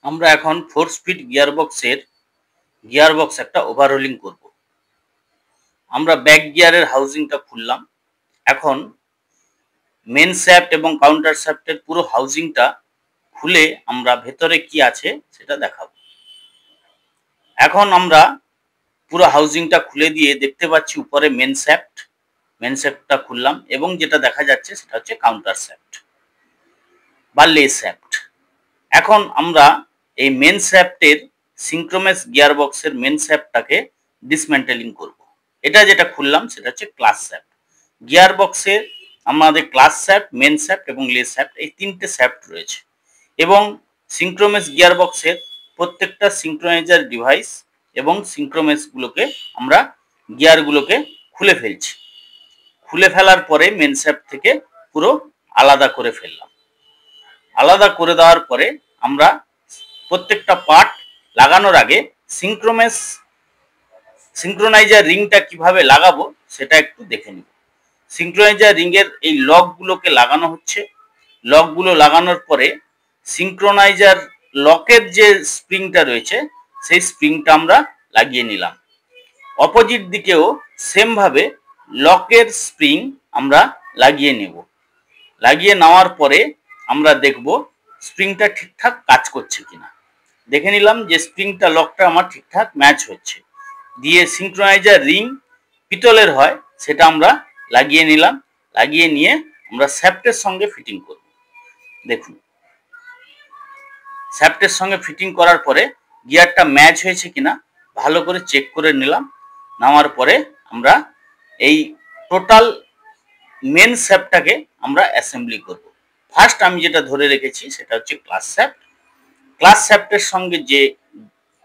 আমরা এখন 4 speed gearbox একটা ওভারহোলিং করব। আমরা ব্যাক গিয়ারের হাউজিংটা খুললাম। এখন মেন শ্যাফট এবং কাউন্টার শ্যাফটের পুরো হাউজিংটা খুলে আমরা ভেতরে কি আছে সেটা দেখাবো। এখন আমরা পুরো হাউজিংটা খুলে দিয়ে দেখতে পাচ্ছি উপরে মেন শ্যাফটটা খুললাম এবং যেটা দেখা যাচ্ছে সেটা হচ্ছে কাউন্টার শ্যাফট বা লে শ্যাফট। এখন আমরা এই মেন শ্যাফটের সিঙ্ক্রোনাস গিয়ারবক্সের মেন শ্যাফটটাকে ডিসমেন্টেলিং করব। এটা যেটা খুললাম সেটা হচ্ছে ক্লাস শ্যাফট। গিয়ারবক্সে আমাদের ক্লাস শ্যাফট, মেন শ্যাফট এবং লে শ্যাফট এই তিনটে শ্যাফট রয়েছে এবং সিঙ্ক্রোনাস গিয়ারবক্সের প্রত্যেকটা সিঙ্ক্রোনাইজার ডিভাইস এবং সিঙ্ক্রোনাসগুলোকে আমরা গিয়ারগুলোকে খুলে ফেলছি। খুলে ফেলার পরে মেন শ্যাফট থেকে পুরো আলাদা করে ফেললাম। আলাদা করে দেওয়ার পরে আমরা প্রত্যেকটা পার্ট লাগানোর আগে সিঙ্ক্রোনাইজার রিংটা কিভাবে লাগাবো সেটা একটু দেখে নিব। সিঙ্ক্রোনাইজার রিংয়ের এই লকগুলোকে লাগানো হচ্ছে। লকগুলো লাগানোর পরে সিঙ্ক্রোনাইজার লকের যে স্প্রিংটা রয়েছে সেই স্প্রিংটা আমরা লাগিয়ে নিলাম। অপোজিট দিকেও সেম ভাবে লকের স্প্রিং আমরা লাগিয়ে নেব। লাগিয়ে নেওয়ার পরে আমরা দেখব স্প্রিংটা ঠিকঠাক কাজ করছে কিনা। দেখে নিলাম যে স্প্রিংটা লকটা আমার ঠিকঠাক ম্যাচ হচ্ছে। দিয়ে সিঙ্ক্রোনাইজার রিং পিতলের হয় সেটা আমরা লাগিয়ে নিলাম। লাগিয়ে নিয়ে আমরা শ্যাফটের সঙ্গে ফিটিং করব। দেখুন, শ্যাফটের সঙ্গে ফিটিং করার পরে গিয়ারটা ম্যাচ হয়েছে কিনা ভালো করে চেক করে নিলাম। নেওয়ার পরে আমরা এই টোটাল মেন শ্যাফটটাকে আমরা অ্যাসেম্বলি করব। ফার্স্ট আমি যেটা ধরে রেখেছি সেটা হচ্ছে ক্লাস শ্যাফট। ক্লাস শ্যাফটের সঙ্গে যে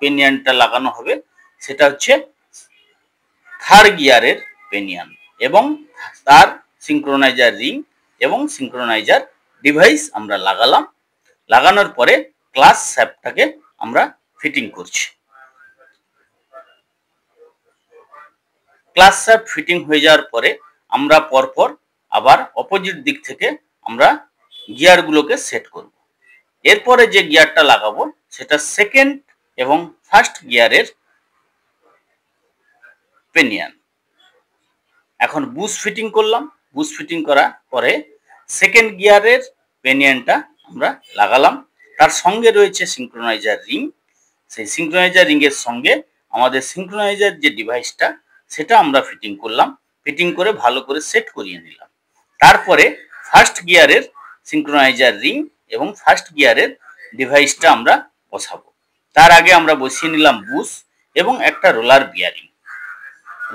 পেনিয়ানটা লাগানো হবে সেটা হচ্ছে থার্ড গিয়ারের পেনিয়ান এবং তার সিঙ্ক্রোনাইজার রিং এবং সিঙ্ক্রোনাইজার ডিভাইস আমরা লাগালাম। লাগানোর পরে ক্লাস শ্যাফটটাকে আমরা ফিটিং করছি। ক্লাস শ্যাফট ফিটিং হয়ে যাওয়ার পরে আমরা পরপর আবার অপোজিট দিক থেকে আমরা গিয়ারগুলোকে সেট করব। এরপরে যে গিয়ারটা লাগাবো সেটা সেকেন্ড এবং ফার্স্ট গিয়ারের পেনিয়ান। এখন বুশ ফিটিং করলাম। বুশ ফিটিং করার পরে সেকেন্ড গিয়ারের পেনিয়ানটা আমরা লাগালাম। তার সঙ্গে রয়েছে সিঙ্ক্রোনাইজার রিং। সেই সিঙ্ক্রোনাইজার রিং এর সঙ্গে আমাদের সিঙ্ক্রোনাইজার যে ডিভাইসটা সেটা আমরা ফিটিং করলাম। ফিটিং করে ভালো করে সেট করিয়ে নিলাম। তারপরে ফার্স্ট গিয়ারের সিঙ্ক্রোনাইজার রিং এবং ফার্স্ট গিয়ারের ডিভাইসটা আমরা বসাবো। তার আগে আমরা বসিয়ে নিলাম বুশ এবং একটা রোলার বিয়ারিং।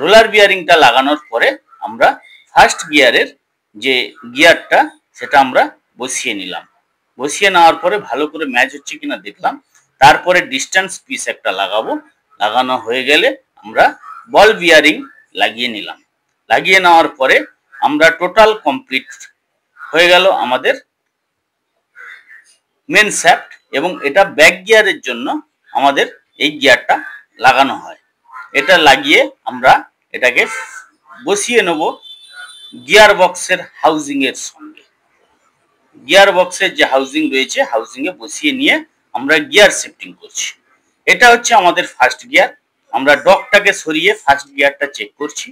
রোলার বিয়ারিংটা লাগানোর পরে আমরা ফার্স্ট গিয়ারের যে গিয়ারটা সেটা আমরা বসিয়ে নিলাম। বসিয়ে নেওয়ার পরে ভালো করে ম্যাচ হচ্ছে কিনা দেখলাম। তারপরে ডিস্টেন্স পিস একটা লাগাবো। লাগানো হয়ে গেলে আমরা বল বিয়ারিং লাগিয়ে নিলাম। লাগিয়ে নেওয়ার পরে আমরা টোটাল কমপ্লিট হয়ে গেল আমাদের মেন শ্যাফট এবং এটা ব্যাক গিয়ারের জন্য আমাদের এই গিয়ারটা লাগানো হয়। এটা লাগিয়ে আমরা এটাকে বসিয়ে নেব গিয়ার বক্সের হাউজিং এর সঙ্গে। গিয়ার বক্সের যে হাউজিং রয়েছে হাউজিং এ বসিয়ে নিয়ে আমরা গিয়ার শিফটিং করছি। এটা হচ্ছে আমাদের ফার্স্ট গিয়ার। আমরা ডকটাকে সরিয়ে ফার্স্ট গিয়ারটা চেক করছি।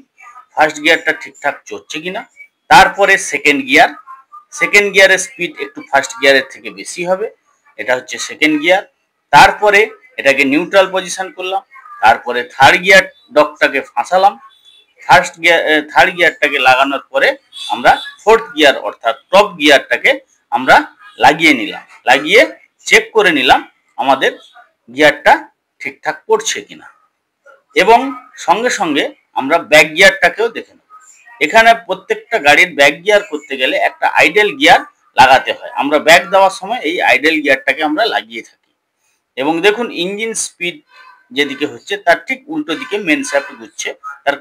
ফার্স্ট গিয়ারটা ঠিকঠাক চলছে কিনা। তারপরে সেকেন্ড গিয়ার। সেকেন্ড গিয়ারের স্পিড একটু ফার্স্ট গিয়ারের থেকে বেশি হবে। এটা হচ্ছে সেকেন্ড গিয়ার। তারপরে এটাকে নিউট্রাল পজিশন করলাম। তারপরে থার্ড গিয়ার ডকটাকে ফাঁসালাম। থার্ড গিয়ারটাকে লাগানোর পরে আমরা ফোর্থ গিয়ার অর্থাৎ টপ গিয়ারটাকে আমরা লাগিয়ে নিলাম। লাগিয়ে চেক করে নিলাম আমাদের গিয়ারটা ঠিকঠাক পড়ছে কিনা এবং সঙ্গে সঙ্গে আমরা ব্যাক গিয়ারটাকেও দেখে নেব। এখানে প্রত্যেকটা গাড়ির ব্যাক গিয়ার করতে গেলে একটা আইডেল গিয়ার লাগাতে হয়। আমরা ব্যাক দেওয়ার সময় এই আইডেল গিয়ারটাকে আমরা লাগিয়ে থাকি এবং দেখুন ইঞ্জিন স্পিড যেদিকে হচ্ছে তার ঠিক উল্টো দিকে মেন শ্যাফট ঘুরছে। তার